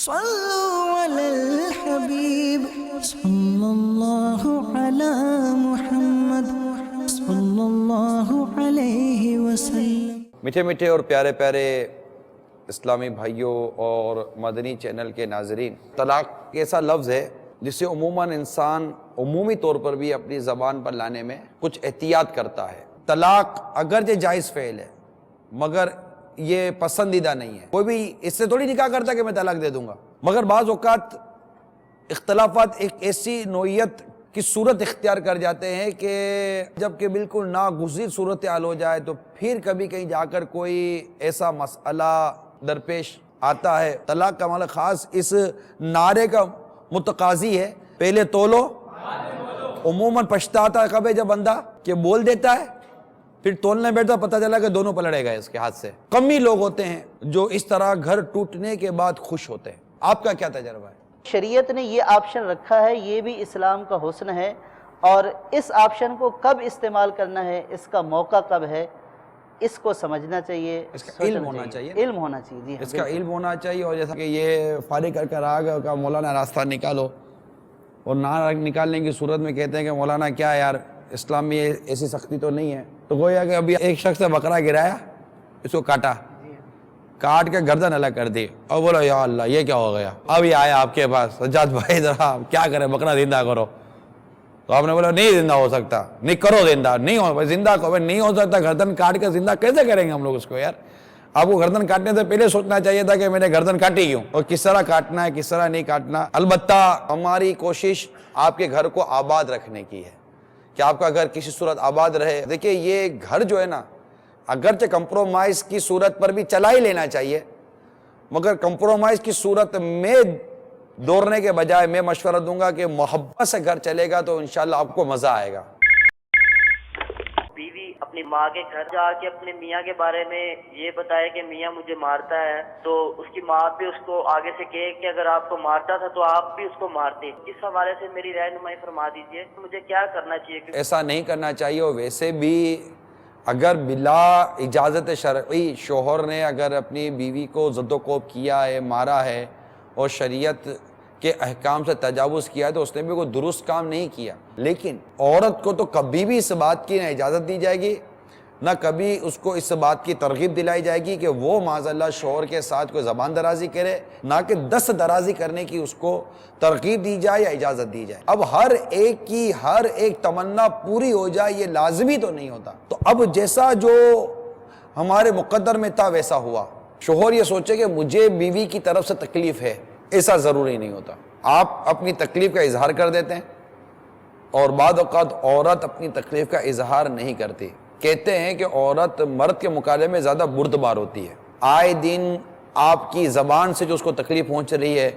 صلوا علی الحبیب صلی اللہ علی محمد صلی اللہ علیہ وسلم۔ میٹھے میٹھے اور پیارے پیارے اسلامی بھائیوں اور مدنی چینل کے ناظرین، طلاق ایک ایسا لفظ ہے جسے عموماً انسان عمومی طور پر بھی اپنی زبان پر لانے میں کچھ احتیاط کرتا ہے۔ طلاق اگرچہ جائز فعل ہے مگر یہ پسندیدہ نہیں ہے۔ کوئی بھی اس سے تھوڑی نکاح کرتا کہ میں طلاق دے دوں گا، مگر بعض اوقات اختلافات ایک ایسی نوعیت کی صورت اختیار کر جاتے ہیں کہ جب کہ بالکل ناگزیر صورتحال ہو جائے تو پھر کبھی کہیں جا کر کوئی ایسا مسئلہ درپیش آتا ہے۔ طلاق کا مطلب خاص اس نعرے کا متقاضی ہے، پہلے تولو۔ عموماً پچھتاتا ہے کب ہے جب بندہ کہ بول دیتا ہے، پھر تولنے بیٹھتا پتہ چلا کہ دونوں پلڑے گئے اس کے ہاتھ سے۔ کم ہی لوگ ہوتے ہیں جو اس طرح گھر ٹوٹنے کے بعد خوش ہوتے ہیں۔ آپ کا کیا تجربہ ہے؟ شریعت نے یہ آپشن رکھا ہے، یہ بھی اسلام کا حسن ہے، اور اس آپشن کو کب استعمال کرنا ہے، اس کا موقع کب ہے، اس کو سمجھنا چاہیے، اس کا علم ہونا چاہیے۔ علم ہونا چاہیے، جی ہاں، اس کا علم ہونا چاہیے۔ اور جیسا کہ یہ فارغ کر کر آ گیا کہ مولانا راستہ نکالو، اور نہ نکالنے کی صورت میں کہتے ہیں کہ مولانا کیا یار اسلام میں ایسی سختی تو نہیں ہے۔ تو گویا کہ ابھی ایک شخص نے بکرا گرایا، اس کو کاٹا، کاٹ کے گردن الگ کر دی، اور بولا یا اللہ یہ کیا ہو گیا۔ اب یہ آیا آپ کے پاس، سجاد بھائی ذرا کیا کرے، بکرا زندہ کرو۔ تو آپ نے بولا نہیں زندہ ہو سکتا، نہیں کرو زندہ، نہیں ہو زندہ کرو، نہیں ہو سکتا، گردن کاٹ کے زندہ کیسے کریں گے ہم لوگ اس کو یار۔ آپ کو گردن کاٹنے سے پہلے سوچنا چاہیے تھا کہ میں نے گردن کاٹی کیوں، اور کس طرح کاٹنا ہے، کس طرح نہیں کاٹنا۔ البتہ ہماری کوشش آپ کے گھر کو آباد رکھنے کی ہے کہ آپ کا گھر کسی صورت آباد رہے۔ دیکھیے یہ گھر جو ہے نا، اگرچہ کمپرومائز کی صورت پر بھی چلا ہی لینا چاہیے، مگر کمپرومائز کی صورت میں دوڑنے کے بجائے میں مشورہ دوں گا کہ محبت سے گھر چلے گا تو انشاءاللہ آپ کو مزہ آئے گا۔ بیوی اپنی ماں کے گھر جا کے اپنے میاں کے بارے میں یہ بتائے کہ میاں مجھے مارتا ہے، تو اس کی ماں بھی اس کو آگے سے کہے کہ اگر آپ کو مارتا تھا تو آپ بھی اس کو مارتے۔ اس حوالے سے میری رہنمائی فرما دیجئے، مجھے کیا کرنا چاہیے؟ ایسا نہیں کرنا چاہیے۔ اور ویسے بھی اگر بلا اجازت شرعی شوہر نے اگر اپنی بیوی کو زد و کوب کیا ہے، مارا ہے، اور شریعت کے احکام سے تجاوز کیا ہے، تو اس نے بھی کوئی درست کام نہیں کیا۔ لیکن عورت کو تو کبھی بھی اس بات کی نہ اجازت دی جائے گی، نہ کبھی اس کو اس بات کی ترغیب دلائی جائے گی کہ وہ معاذاللہ شوہر کے ساتھ کوئی زبان درازی کرے، نہ کہ دست درازی کرنے کی اس کو ترغیب دی جائے یا اجازت دی جائے۔ اب ہر ایک کی ہر ایک تمنا پوری ہو جائے یہ لازمی تو نہیں ہوتا۔ تو اب جیسا جو ہمارے مقدر میں تھا ویسا ہوا۔ شوہر یہ سوچے کہ مجھے بیوی کی طرف سے تکلیف ہے، ایسا ضروری نہیں ہوتا۔ آپ اپنی تکلیف کا اظہار کر دیتے ہیں، اور بعض اوقات عورت اپنی تکلیف کا اظہار نہیں کرتی۔ کہتے ہیں کہ عورت مرد کے مقابلے میں زیادہ بردبار ہوتی ہے۔ آئے دن آپ کی زبان سے جو اس کو تکلیف پہنچ رہی ہے،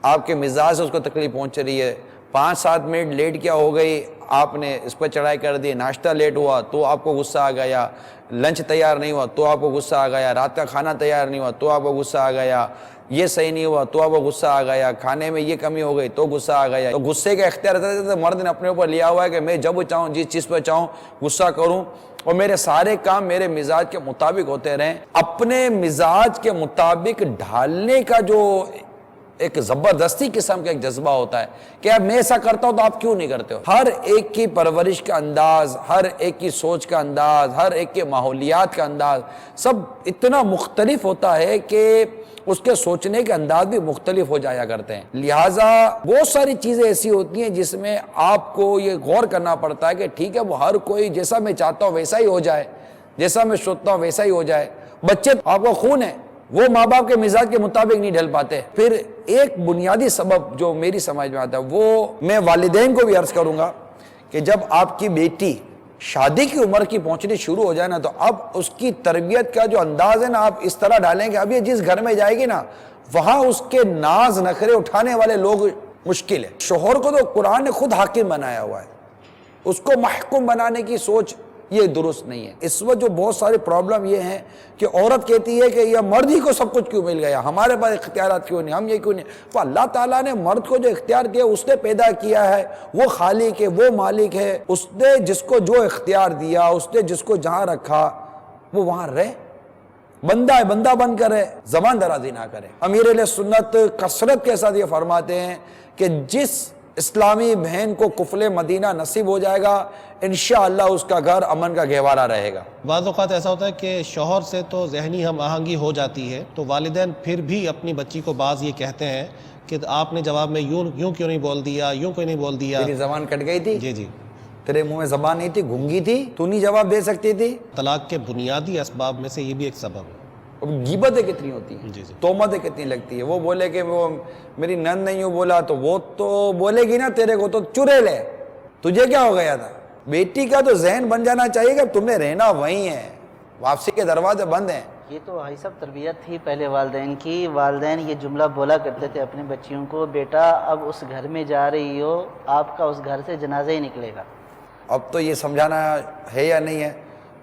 آپ کے مزاج سے اس کو تکلیف پہنچ رہی ہے۔ 5-7 منٹ لیٹ کیا ہو گئی، آپ نے اس پہ چڑھائی کر دی، ناشتہ لیٹ ہوا تو آپ کو غصہ آ گیا، لنچ تیار نہیں ہوا تو آپ کو غصہ آ گیا، رات کا کھانا تیار نہیں ہوا تو آپ کو غصہ آ گیا، یہ صحیح نہیں ہوا تو آپ کو غصہ آ گیا، کھانے میں یہ کمی ہو گئی تو غصہ آ گیا۔ تو غصے کا اختیار مرد نے اپنے اوپر لیا ہوا ہے کہ میں جب چاہوں جس چیز پہ چاہوں غصہ کروں، اور میرے سارے کام میرے مزاج کے مطابق ہوتے رہیں۔ اپنے مزاج کے مطابق ڈھالنے کا جو ایک زبردستی قسم کا ایک جذبہ ہوتا ہے کہ اب میں ایسا کرتا ہوں تو آپ کیوں نہیں کرتے ہو۔ ہر ایک کی پرورش کا انداز، ہر ایک کی سوچ کا انداز، ہر ایک کے ماحولیات کا انداز سب اتنا مختلف ہوتا ہے کہ اس کے سوچنے کے انداز بھی مختلف ہو جایا کرتے ہیں۔ لہٰذا بہت ساری چیزیں ایسی ہوتی ہیں جس میں آپ کو یہ غور کرنا پڑتا ہے کہ ٹھیک ہے وہ ہر کوئی جیسا میں چاہتا ہوں ویسا ہی ہو جائے، جیسا میں سوچتا ہوں ویسا ہی ہو جائے۔ بچے آپ کا خون ہے، وہ ماں باپ کے مزاج کے مطابق نہیں ڈھل پاتے۔ پھر ایک بنیادی سبب جو میری سمجھ میں آتا ہے وہ میں والدین کو بھی عرض کروں گا کہ جب آپ کی بیٹی شادی کی عمر کی پہنچنی شروع ہو جائے نا، تو اب اس کی تربیت کا جو انداز ہے نا آپ اس طرح ڈالیں کہ اب یہ جس گھر میں جائے گی نا وہاں اس کے ناز نخرے اٹھانے والے لوگ مشکل ہے۔ شوہر کو تو قرآن نے خود حاکم بنایا ہوا ہے، اس کو محکوم بنانے کی سوچ یہ درست نہیں ہے۔ اس وقت جو بہت ساری پرابلم یہ ہیں کہ عورت کہتی ہے کہ یہ مرد ہی کو سب کچھ کیوں مل گیا، ہمارے پاس اختیارات کیوں نہیں، ہم یہ کیوں نہیں۔ تو اللہ تعالیٰ نے مرد کو جو اختیار دیا اس نے پیدا کیا ہے، وہ خالق ہے، وہ مالک ہے، اس نے جس کو جو اختیار دیا، اس نے جس کو جہاں رکھا وہ وہاں رہے۔ بندہ ہے بندہ بن کر ہے، زبان درازی نہ کرے۔ امیر اہل سنت کثرت کے ساتھ یہ فرماتے ہیں کہ جس اسلامی بہن کو کفل مدینہ نصیب ہو جائے گا انشاءاللہ اس کا گھر امن کا گہوارہ رہے گا۔ بعض اوقات ایسا ہوتا ہے کہ شوہر سے تو ذہنی ہم آہنگی ہو جاتی ہے، تو والدین پھر بھی اپنی بچی کو بعض یہ کہتے ہیں کہ آپ نے جواب میں یوں کیوں نہیں بول دیا، یوں کیوں نہیں بول دیا۔ تیری زبان کٹ گئی تھی، جی جی، تیرے منہ میں زبان نہیں تھی، گھنگی تھی، تو نہیں جواب دے سکتی تھی۔ طلاق کے بنیادی اسباب میں سے یہ بھی ایک سبب ہے۔ اب غیبتیں کتنی ہوتی ہیں، جی جی، تہمتیں کتنی لگتی ہے۔ وہ بولے کہ وہ میری نند نہیں ہو بولا تو وہ تو بولے گی نا تیرے کو تو چرے لے، تجھے کیا ہو گیا تھا؟ بیٹی کا تو ذہن بن جانا چاہیے کہ تم نے رہنا وہیں ہے، واپسی کے دروازے بند ہیں۔ یہ تو بھائی صاحب تربیت تھی پہلے والدین کی۔ والدین یہ جملہ بولا کرتے تھے اپنی بچیوں کو، بیٹا اب اس گھر میں جا رہی ہو، آپ کا اس گھر سے جنازہ ہی نکلے گا۔ اب تو یہ سمجھانا ہے یا نہیں ہے،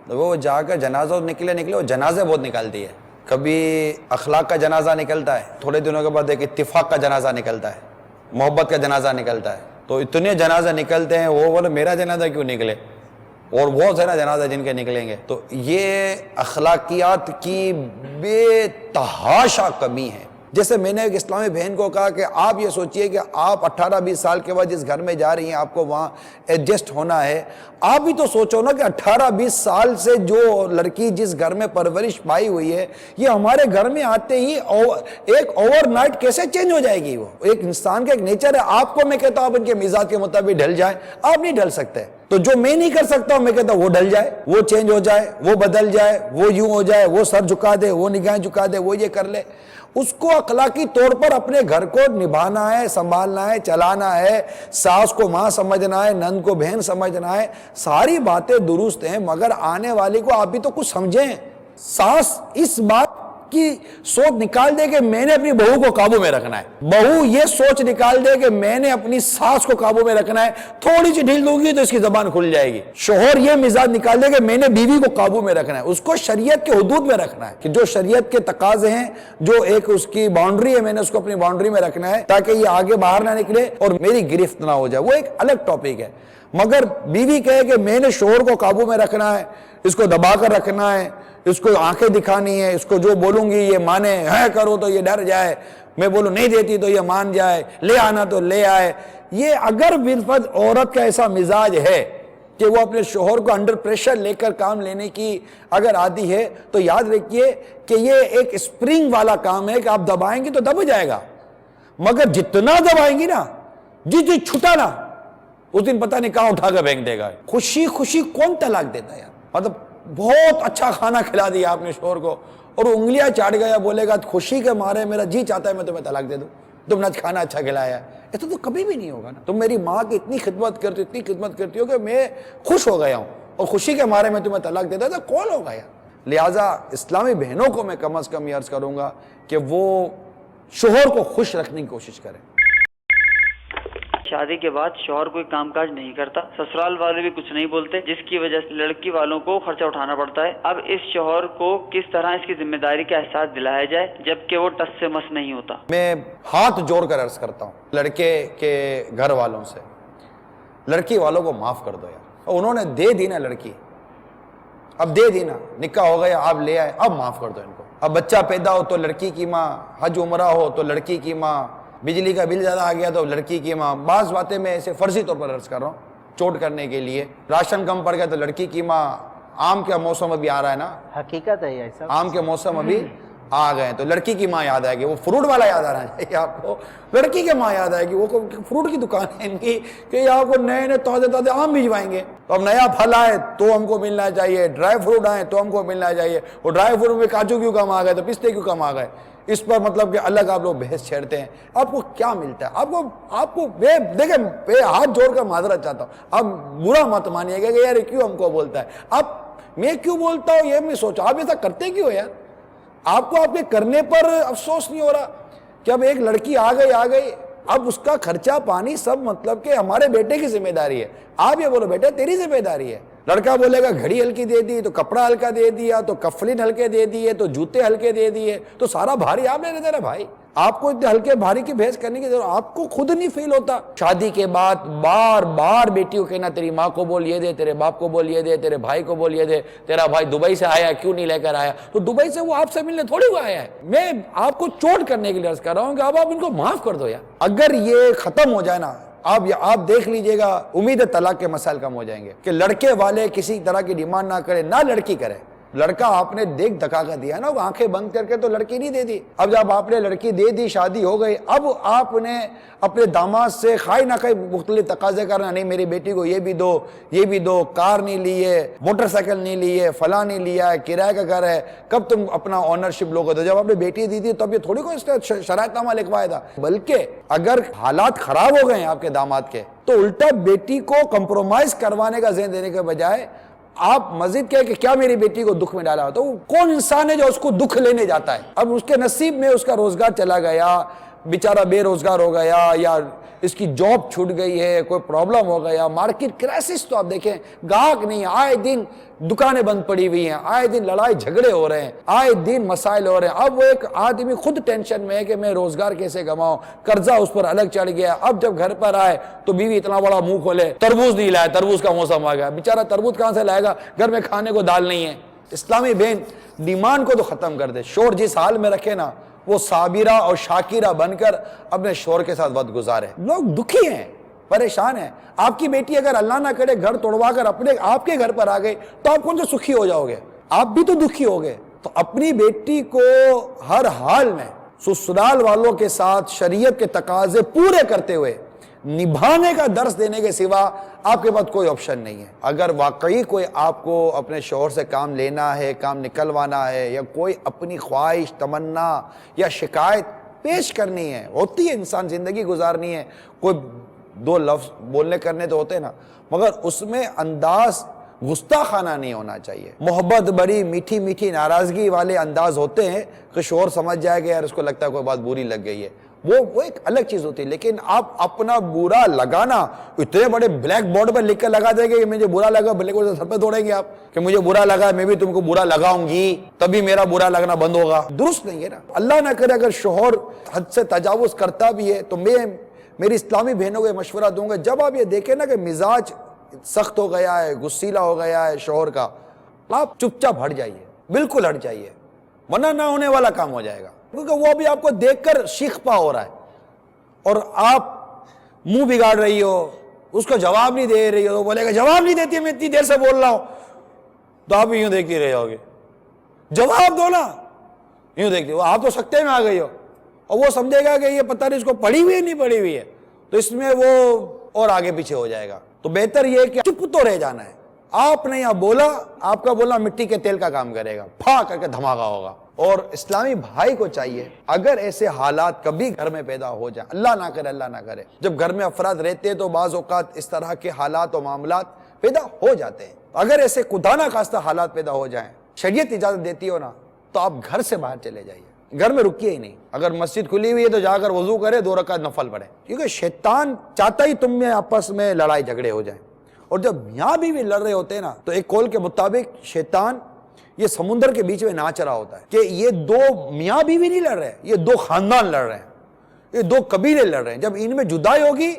وہ جا کر جنازہ نکلے وہ جنازے بہت نکالتی ہے۔ کبھی اخلاق کا جنازہ نکلتا ہے، تھوڑے دنوں کے بعد ایک اتفاق کا جنازہ نکلتا ہے، محبت کا جنازہ نکلتا ہے۔ تو اتنے جنازے نکلتے ہیں، وہ بولے میرا جنازہ کیوں نکلے، اور بہت سارا جنازہ جن کے نکلیں گے۔ تو یہ اخلاقیات کی بے تحاشا کمی ہے۔ جیسے میں نے ایک اسلامی بہن کو کہا کہ آپ یہ سوچئے کہ آپ 18-20 سال کے بعد جس گھر میں جا رہی ہیں آپ کو وہاں ایڈجسٹ ہونا ہے، آپ بھی تو سوچو نا کہ 18-20 سال سے جو لڑکی جس گھر میں پرورش پائی ہوئی ہے، یہ ہمارے گھر میں آتے ہی ایک اوور نائٹ کیسے چینج ہو جائے گی؟ وہ ایک انسان کا ایک نیچر ہے۔ آپ کو میں کہتا ہوں آپ ان کے مزاج کے مطابق ڈھل جائیں، آپ نہیں ڈھل سکتے۔ تو جو میں نہیں کر سکتا ہوں میں کہتا ہوں وہ ڈھل جائے، وہ چینج ہو جائے، وہ بدل جائے، وہ یوں ہو جائے، وہ سر جھکا دے، وہ نگاہیں جھکا دے، وہ یہ کر لے۔ اس کو اخلاقی طور پر اپنے گھر کو نبھانا ہے، سنبھالنا ہے، چلانا ہے، ساس کو ماں سمجھنا ہے، نند کو بہن سمجھنا ہے، ساری باتیں درست ہیں، مگر آنے والی کو آپ بھی تو کچھ سمجھیں۔ ساس اس بات کی سوچ نکال دے کہ میں نے اپنی بہو کو قابو میں رکھنا ہے، بہو یہ سوچ نکال دے کہ میں نے اپنی ساس کو قابو میں رکھنا ہے، تھوڑی سی ڈھیل دوں گی تو اس کی زبان کھل جائے گی۔ شوہر یہ مزاج نکال دے کہ میں نے بیوی کو قابو میں رکھنا ہے، اس کو شریعت کے حدود میں رکھنا ہے، کہ جو شریعت کے تقاضے ہیں، جو ایک اس کی باؤنڈری ہے، میں نے اس کو اپنی باؤنڈری میں رکھنا ہے تاکہ یہ آگے باہر نہ نکلے اور میری گرفت نہ ہو جائے۔ وہ ایک الگ ٹاپک ہے۔ مگر بیوی کہے کہ میں نے شوہر کو قابو میں رکھنا ہے، اس کو دبا کر رکھنا ہے، اس کو آنکھیں دکھانی ہے، اس کو جو بولوں گی یہ مانے، ہے کرو تو یہ ڈر جائے، میں بولوں نہیں دیتی تو یہ مان جائے، لے آنا تو لے آئے۔ یہ اگر بالفرض عورت کا ایسا مزاج ہے کہ وہ اپنے شوہر کو انڈر پریشر لے کر کام لینے کی اگر عادی ہے، تو یاد رکھیے کہ یہ ایک اسپرنگ والا کام ہے کہ آپ دبائیں گی تو دب جائے گا، مگر جتنا دبائیں گی نا، جی چھٹا نا، اس دن پتہ نہیں کہاں اٹھا کر پھینک دے گا۔ خوشی خوشی کون طلاق دیتا ہے یار؟ مطلب بہت اچھا کھانا کھلا دیا آپ نے شوہر کو اور انگلیاں چاٹ گیا، بولے گا خوشی کے مارے میرا جی چاہتا ہے میں تمہیں طلاق دے دوں، تم نے کھانا اچھا کھلایا۔ ایسا تو کبھی بھی نہیں ہوگا نا۔ تم میری ماں کی اتنی خدمت کرتی ہو کہ میں خوش ہو گیا ہوں اور خوشی کے مارے میں تمہیں طلاق دیتا تو کون ہوگا یار؟ لہٰذا اسلامی بہنوں کو میں کم از کم یہ عرض کروں گا کہ وہ شوہر کو خوش رکھنے کی کوشش کریں۔ شادی کے بعد شوہر کوئی کام کاج نہیں کرتا، سسرال والے بھی کچھ نہیں بولتے، جس کی وجہ سے لڑکی والوں کو خرچہ اٹھانا پڑتا ہے۔ اب اس شوہر کو کس طرح اس کی ذمہ داری کا احساس دلایا جائے جبکہ وہ ٹس سے مس نہیں ہوتا؟ میں ہاتھ جوڑ کر عرض کرتا ہوں لڑکے کے گھر والوں سے، لڑکی والوں کو معاف کر دو یار، انہوں نے دے دی نا لڑکی، اب دے دی نا، نکاح ہو گیا، آپ لے آئے، اب معاف کر دو ان کو۔ اب بچہ پیدا ہو تو لڑکی کی ماں، حج عمرہ ہو تو لڑکی کی ماں، بجلی کا بل زیادہ آ گیا تو لڑکی کی ماں۔ بعض باتیں میں ایسے فرضی طور پر عرض کر رہا ہوں چوٹ کرنے کے لیے، راشن کم پڑ گیا تو لڑکی کی ماں، آم کا موسم ابھی آ رہا ہے نا، حقیقت ہے ایسا، آم کے موسم ابھی آ گئے تو لڑکی کی ماں یاد آئے گی، وہ فروٹ والا یاد آ رہا ہے آپ کو، لڑکی کی ماں یاد آئے گی، وہ فروٹ کی دکان ہے ان کی کہ یہ آپ کو نئے تازے آم بھجوائیں گے، تو اب نیا پھل آئے تو ہم کو ملنا چاہیے، ڈرائی فروٹ آئے تو ہم کو ملنا چاہیے، وہ ڈرائی فروٹ میں کاجو کیوں کم آ گئے تو پستے کیوں کم آ گئے، اس پر مطلب کہ الگ آپ لوگ بحث چھیڑتے ہیں۔ آپ کو کیا ملتا ہے؟ آپ کو دیکھیں میں ہاتھ جوڑ کر معذرت چاہتا ہوں، اب برا مت مانیے گا کہ یار کیوں ہم کو بولتا ہے، اب میں کیوں بولتا ہوں یہ میں سوچا، آپ ایسا کرتے کیوں یار؟ آپ کو آپ کے کرنے پر افسوس نہیں ہو رہا کہ اب ایک لڑکی آ گئی، اب اس کا خرچہ پانی سب مطلب کہ ہمارے بیٹے کی ذمہ داری ہے، آپ یہ بولو بیٹا تیری ذمہ داری ہے۔ لڑکا بولے گا گھڑی ہلکی دے دی تو کپڑا ہلکا دے دیا تو کفلین ہلکے دے دیے تو جوتے ہلکے دے دیے تو سارا بھاری آپ نے دے رہے بھائی، آپ کو اتنے ہلکے بھاری کی بحث کرنے کی ضرورت آپ کو خود نہیں فیل ہوتا؟ شادی کے بعد بار بار بیٹی کو کہنا تیری ماں کو بول یہ دے، تیرے باپ کو بول یہ دے، تیرے بھائی کو بول یہ دے، تیرا بھائی دبئی سے آیا کیوں نہیں لے کر آیا؟ تو دبئی سے وہ آپ سے ملنے تھوڑی وہ آیا ہے، میں آپ کو چوٹ کرنے کے لیے عرض کر رہا ہوں کہ اب آپ ان کو معاف کر دو یار۔ اگر یہ ختم ہو جائے نا، آپ دیکھ لیجئے گا، امید طلاق کے مسائل کم ہو جائیں گے کہ لڑکے والے کسی طرح کی ڈیمانڈ نہ کرے، نہ لڑکی کرے۔ لڑکا آپ نے دیکھ دکھا کر دیا نا، وہ آنکھیں بند کر کے تو لڑکی نہیں دے دی۔ اب جب آپ نے لڑکی دے دی، شادی ہو گئی، اب آپ نے اپنے داماد سے خواہ نہ خواہ مختلف تقاضے کرنا، نہیں میری بیٹی کو یہ بھی دو، یہ بھی دو، کار نہیں لی ہے، موٹر سائیکل نہیں لی ہے، فلاں نہیں لیا ہے، کرایہ کا گھر ہے، کب تم اپنا آنرشپ لوگے؟ تو جب آپ نے بیٹی دی تھی تو اب یہ تھوڑی کوئی شرائط نامہ لکھوایا تھا۔ بلکہ اگر حالات خراب ہو گئے ہیں آپ کے داماد کے، تو الٹا بیٹی کو کمپرومائز کروانے کا ذہن دینے کے بجائے آپ مزید کہے کہ کیا میری بیٹی کو دکھ میں ڈالا ہو؟ تو کون انسان ہے جو اس کو دکھ لینے جاتا ہے؟ اب اس کے نصیب میں اس کا روزگار چلا گیا، بیچارہ بے روزگار ہو گیا، یا اس کی جاب چھوٹ گئی ہے، کوئی پرابلم ہو گیا، مارکیٹ کرائسس تو آپ دیکھیں، گاہک نہیں، آئے دن دکانیں بند پڑی ہوئی ہیں، آئے دن لڑائی جھگڑے ہو رہے ہیں، آئے دن مسائل ہو رہے ہیں۔ اب وہ ایک آدمی خود ٹینشن میں ہے کہ میں روزگار کیسے کماؤں، قرضہ اس پر الگ چڑھ گیا۔ اب جب گھر پر آئے تو بیوی اتنا بڑا منہ کھولے، تربوز نہیں لائے، تربوز کا موسم آ گیا، بیچارہ تربوز کہاں سے لائے گا، گھر میں کھانے کو دال نہیں ہے۔ اسلامی بہن ڈیمانڈ کو تو ختم کر دے، شور جس حال میں رکھے نا، وہ صابرہ اور شاکرہ بن کر اپنے شور کے ساتھ وقت گزارے۔ لوگ دکھی ہیں، پریشان ہیں۔ آپ کی بیٹی اگر اللہ نہ کرے گھر توڑوا کر آپ کے گھر پر آ گئی تو آپ کون سے سکھی ہو جاؤ گے؟ آپ بھی تو دکھی ہوگے۔ تو اپنی بیٹی کو ہر حال میں سسرال والوں کے ساتھ شریعت کے تقاضے پورے کرتے ہوئے نبھانے کا درس دینے کے سوا آپ کے پاس کوئی آپشن نہیں ہے۔ اگر واقعی کوئی آپ کو اپنے شوہر سے کام لینا ہے، کام نکلوانا ہے، یا کوئی اپنی خواہش، تمنا یا شکایت پیش کرنی ہے، ہوتی ہے، انسان زندگی گزارنی ہے، کوئی دو لفظ بولنے کرنے تو ہوتے ہیں نا، مگر اس میں انداز گستاخانہ نہیں ہونا چاہیے۔ محبت بڑی میٹھی میٹھی ناراضگی والے انداز ہوتے ہیں کہ شوہر سمجھ جائے گا یار اس کو لگتا ہے کوئی بات بری لگ گئی ہے، وہ ایک الگ چیز ہوتی ہے۔ لیکن آپ اپنا برا لگانا اتنے بڑے بلیک بورڈ پر لکھ کر لگا دیں گے کہ مجھے برا لگا، بلیک بورڈ سے سر پہ توڑیں گے آپ کہ مجھے برا لگا، میں بھی تم کو برا لگاؤں گی تبھی میرا برا لگنا بند ہوگا، درست نہیں ہے نا۔ اللہ نہ کرے اگر شوہر حد سے تجاوز کرتا بھی ہے تو میری اسلامی بہنوں کو یہ مشورہ دوں گا، جب آپ یہ دیکھیں نا کہ مزاج سخت ہو گیا ہے، غصیلا ہو گیا ہے شوہر کا، آپ چپ چاپ ہٹ جائیے، بالکل ہٹ جائیے، ورنہ نہ ہونے والا کام ہو جائے گا۔ کیونکہ وہ بھی آپ کو دیکھ کر شیخپا ہو رہا ہے اور آپ منہ بگاڑ رہی ہو، اس کو جواب نہیں دے رہی ہو، وہ بولے گا جواب نہیں دیتی، میں اتنی دیر سے بول رہا ہوں، تو آپ یوں دیکھ ہی رہے ہوگے، جواب دو نا، یوں دیکھتے ہو، آپ تو سکتے میں آ گئی ہو، اور وہ سمجھے گا کہ یہ پتہ نہیں اس کو پڑھی ہوئی ہے نہیں پڑھی ہوئی ہے، تو اس میں وہ اور آگے پیچھے ہو جائے گا۔ تو بہتر یہ ہے کہ چپ تو رہ جانا ہے، آپ نے یہاں بولا، آپ کا بولنا مٹی کے تیل کا کام کرے گا، پھا کر کے دھماکہ ہوگا۔ اور اسلامی بھائی کو چاہیے اگر ایسے حالات کبھی گھر میں پیدا ہو جائیں، اللہ نہ کرے، جب گھر میں افراد رہتے ہیں تو بعض اوقات اس طرح کے حالات و معاملات پیدا ہو جاتے ہیں، اگر ایسے خدا نہ خواستہ حالات پیدا ہو جائیں، شریعت اجازت دیتی ہو نا، تو آپ گھر سے باہر چلے جائیے، گھر میں رکیے ہی نہیں۔ اگر مسجد کھلی ہوئی ہے تو جا کر وضو کرے، 2 رکعت نفل پڑھے، کیونکہ شیطان چاہتا ہی تم میں آپس میں لڑائی جھگڑے ہو جائیں۔ اور جب میاں بیوی لڑ رہے ہوتے ہیں نا، تو ایک قول کے مطابق شیطان یہ سمندر کے بیچ میں ناچ رہا ہوتا ہے کہ یہ 2 میاں بیوی نہیں لڑ رہے، یہ 2 خاندان لڑ رہے ہیں، یہ 2 قبیلے لڑ رہے ہیں۔ جب ان میں جدائی ہوگی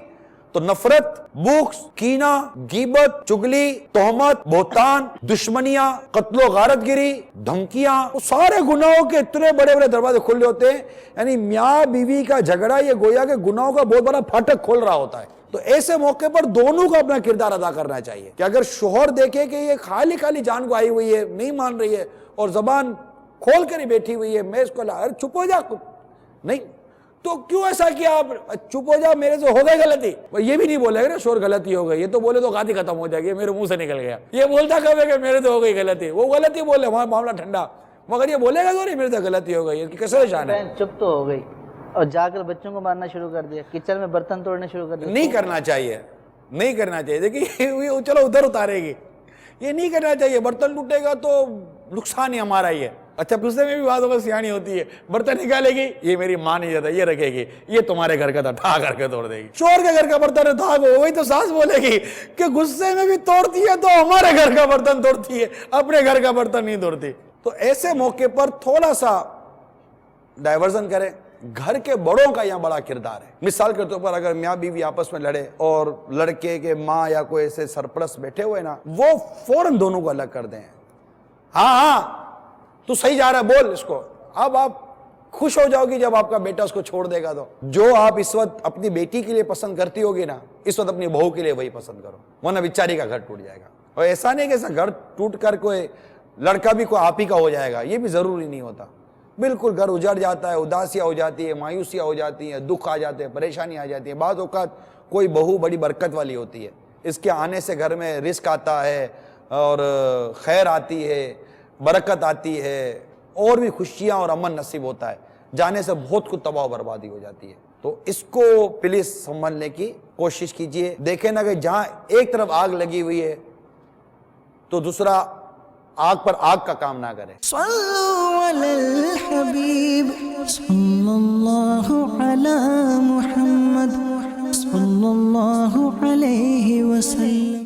تو نفرت، بغض، کینہ، غیبت، چگلی، تہمت، بہتان، دشمنیاں، قتل و غارت گری، دھمکیاں، وہ سارے گناہوں کے اتنے بڑے بڑے دروازے کھلے ہوتے ہیں۔ یعنی میاں بیوی کا جھگڑا یہ گویا کہ گناہوں کا بہت بڑا پھاٹک کھول رہا ہوتا ہے۔ تو ایسے موقع پر دونوں کو اپنا کردار ادا کرنا چاہیے کہ اگر شوہر دیکھے کہ یہ خالی جان کو آئی ہوئی ہے، نہیں مان رہی ہے اور زبان کھول کر ہی بیٹھی ہوئی ہے، میں اس کو چپ ہو جا، نہیں تو کیوں ایسا کیا، آپ چپ ہو جا، میرے سے ہو گئی غلطی، یہ بھی نہیں بولے گا نا شوہر غلطی ہو گئی، یہ تو بولے تو غلطی ختم ہو جائے گی، میرے منہ سے نکل گیا، یہ بولتا کب ہے کہ میرے سے ہو گئی غلطی، وہ غلطی بولے وہاں معاملہ ٹھنڈا، مگر یہ بولے گا تو نہیں میرے سے غلطی ہو گئی، کیسے شان ہے۔ چپ تو ہو گئی اور جا کر بچوں کو مارنا شروع کر دیا، کچن میں برتن توڑنے شروع کر دیا، نہیں کرنا چاہیے، نہیں کرنا چاہیے۔ دیکھیے چلو ادھر اتارے گی، یہ نہیں کرنا چاہیے، برتن ٹوٹے گا تو نقصان ہی ہمارا ہی ہے۔ اچھا غصے میں بھی بات ہوگا، سیانی ہوتی ہے، برتن نکالے گی، یہ میری ماں نہیں جاتا، یہ رکھے گی، یہ تمہارے گھر کا تھا، ٹھا کر کے توڑ دے گی۔ شوہر کے گھر کا برتن ہے، ٹھا کو وہی تو ساس بولے گی کہ غصے میں بھی توڑتی ہے تو ہمارے گھر کا برتن توڑتی ہے، اپنے گھر کا برتن نہیں توڑتی۔ تو ایسے موقع پر تھوڑا سا ڈائیورژن کریں، گھر کے بڑوں کا یہاں بڑا کردار ہے. مثال کے طور پر اگر میاں بیوی آپس میں لڑے اور لڑکے کے ماں یا کوئی ایسے سرپرست بیٹھے ہوئے نا, وہ فوراً دونوں کو الگ کر دیں. ہاں تو صحیح جا رہا ہے, بول اس کو. اب آپ خوش ہو جاؤ گی جب آپ کا بیٹا اس کو چھوڑ دے گا. تو جو آپ اس وقت اپنی بیٹی کے لیے پسند کرتی ہوگی نا, اس وقت اپنی بہو کے لیے وہی پسند کرو, ورنہ بیچاری کا گھر ٹوٹ جائے گا. اور ایسا نہیں کہ ایسا گھر ٹوٹ کر کوئی لڑکا بھی کوئی آپ ہی کا ہو جائے گا, یہ بھی ضروری نہیں ہوتا. بالکل گھر اجڑ جاتا ہے, اداسیاں ہو جاتی ہے, مایوسیاں ہو جاتی ہیں, دکھ آ جاتے ہیں, پریشانی آ جاتی ہے. بعض اوقات کوئی بہو بڑی برکت والی ہوتی ہے, اس کے آنے سے گھر میں رزق آتا ہے اور خیر آتی ہے, برکت آتی ہے, اور بھی خوشیاں اور امن نصیب ہوتا ہے. جانے سے بہت کچھ تباہ و بربادی ہو جاتی ہے. تو اس کو پلیز سنبھلنے کی کوشش کیجئے. دیکھیں نا کہ جہاں ایک طرف آگ لگی ہوئی ہے تو دوسرا آگ پر آگ کا کام نہ کرے. صلو علی الحبیب صلی اللہ علی محمد صلی اللہ علیہ وسلم.